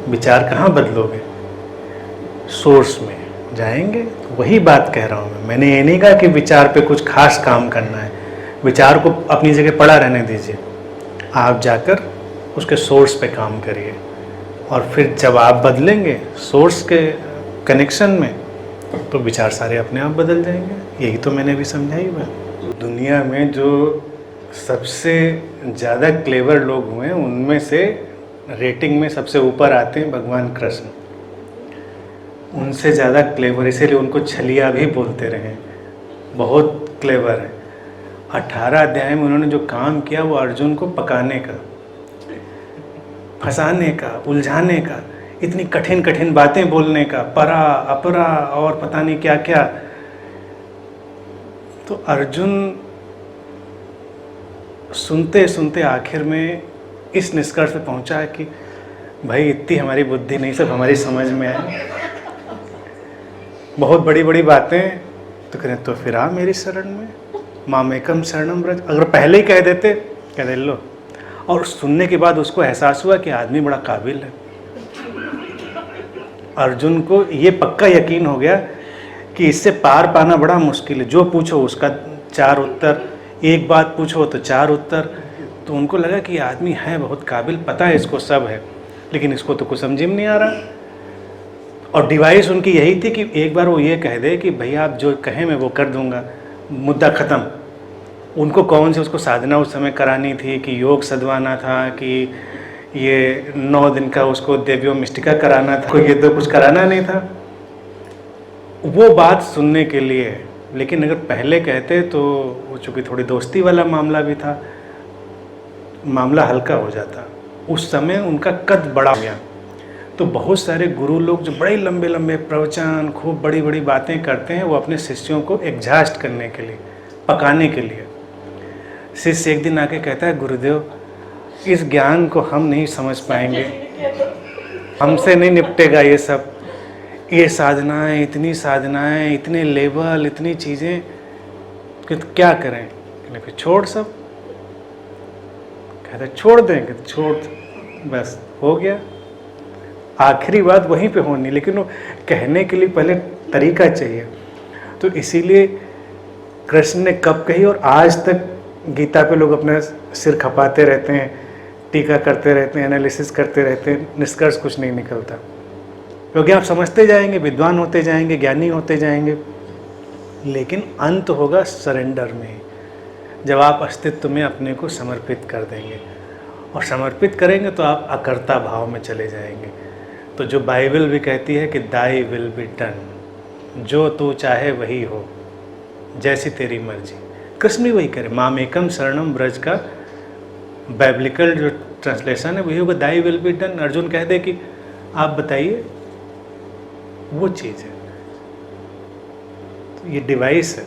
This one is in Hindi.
विचार कहाँ बदलोगे? सोर्स में जाएंगे। तो वही बात कह रहा हूँ मैंने ये नहीं कहा कि विचार पे कुछ खास काम करना है, विचार को अपनी जगह पड़ा रहने दीजिए, आप जाकर उसके सोर्स पे काम करिए, और फिर जब आप बदलेंगे सोर्स के कनेक्शन में, तो विचार सारे अपने आप बदल जाएंगे। यही तो मैंने भी समझाई बात। दुनिया में जो सबसे ज़्यादा क्लेवर लोग हुए हैं, उनमें से रेटिंग में सबसे ऊपर आते हैं भगवान कृष्ण। उनसे ज़्यादा क्लेवर, इसीलिए उनको छलिया भी बोलते रहे, बहुत क्लेवर है। 18 अध्याय में उन्होंने जो काम किया वो अर्जुन को पकाने का, फंसाने का, उलझाने का, इतनी कठिन कठिन बातें बोलने का, परा अपरा और पता नहीं क्या क्या। तो अर्जुन सुनते सुनते आखिर में इस निष्कर्ष पे पहुंचा है कि भाई इतनी हमारी बुद्धि नहीं, सब हमारी समझ में है, बहुत बड़ी बड़ी बातें। तो करें तो फिर आ मेरी शरण में, मामेकम शरणम व्रज। अगर पहले ही कह देते, कह दे लो, और सुनने के बाद उसको एहसास हुआ कि आदमी बड़ा काबिल है। अर्जुन को ये पक्का यकीन हो गया कि इससे पार पाना बड़ा मुश्किल है, जो पूछो उसका 4 उत्तर, एक बात पूछो तो 4 उत्तर। तो उनको लगा कि आदमी है बहुत काबिल, पता है इसको सब है, लेकिन इसको तो कुछ समझ में नहीं आ रहा। और डिवाइस उनकी यही थी कि एक बार वो ये कह दे कि भैया आप जो कहें मैं वो कर दूंगा, मुद्दा ख़त्म। उनको कौन सी उसको साधना उस समय करानी थी, कि योग सधवाना था, कि ये 9 दिन का उसको देव्यो मिष्टिका कराना था, कोई ये तो कुछ कराना नहीं था वो बात सुनने के लिए। लेकिन अगर पहले कहते तो वो चूँकि थोड़ी दोस्ती वाला मामला भी था, मामला हल्का हो जाता। उस समय उनका कद बड़ा हो गया। तो बहुत सारे गुरु लोग जो बड़े लंबे लंबे प्रवचन, खूब बड़ी बड़ी बातें करते हैं, वो अपने शिष्यों को एग्जॉस्ट करने के लिए, पकाने के लिए। शिष्य एक दिन आके कहता है, गुरुदेव इस ज्ञान को हम नहीं समझ पाएंगे, हमसे नहीं निपटेगा ये सब, ये साधनाएं, इतनी साधनाएं, इतने लेवल, इतनी चीज़ें, कि क्या करें? फिर छोड़ सब। कहते छोड़ देंगे, छोड़, बस हो गया। आखिरी बात वहीं पे होनी, लेकिन वो कहने के लिए पहले तरीका चाहिए। तो इसीलिए कृष्ण ने कब कही, और आज तक गीता पे लोग अपना सिर खपाते रहते हैं, टीका करते रहते हैं, एनालिसिस करते रहते हैं, निष्कर्ष कुछ नहीं निकलता। क्योंकि आप समझते जाएंगे, विद्वान होते जाएंगे, ज्ञानी होते जाएंगे, लेकिन अंत होगा सरेंडर में, जब आप अस्तित्व में अपने को समर्पित कर देंगे। और समर्पित करेंगे तो आप अकर्ता भाव में चले जाएंगे। तो जो बाइबल भी कहती है कि दाई विल बी डन, जो तू चाहे वही हो, जैसी तेरी मर्जी। कृष्ण भी वही करे, मामेकम शरणम ब्रज का बाइबलिकल जो ट्रांसलेशन है वही होगा, thy will be done. Arjun कह दे कि आप बताइए, वो चीज़ है। तो ये डिवाइस है।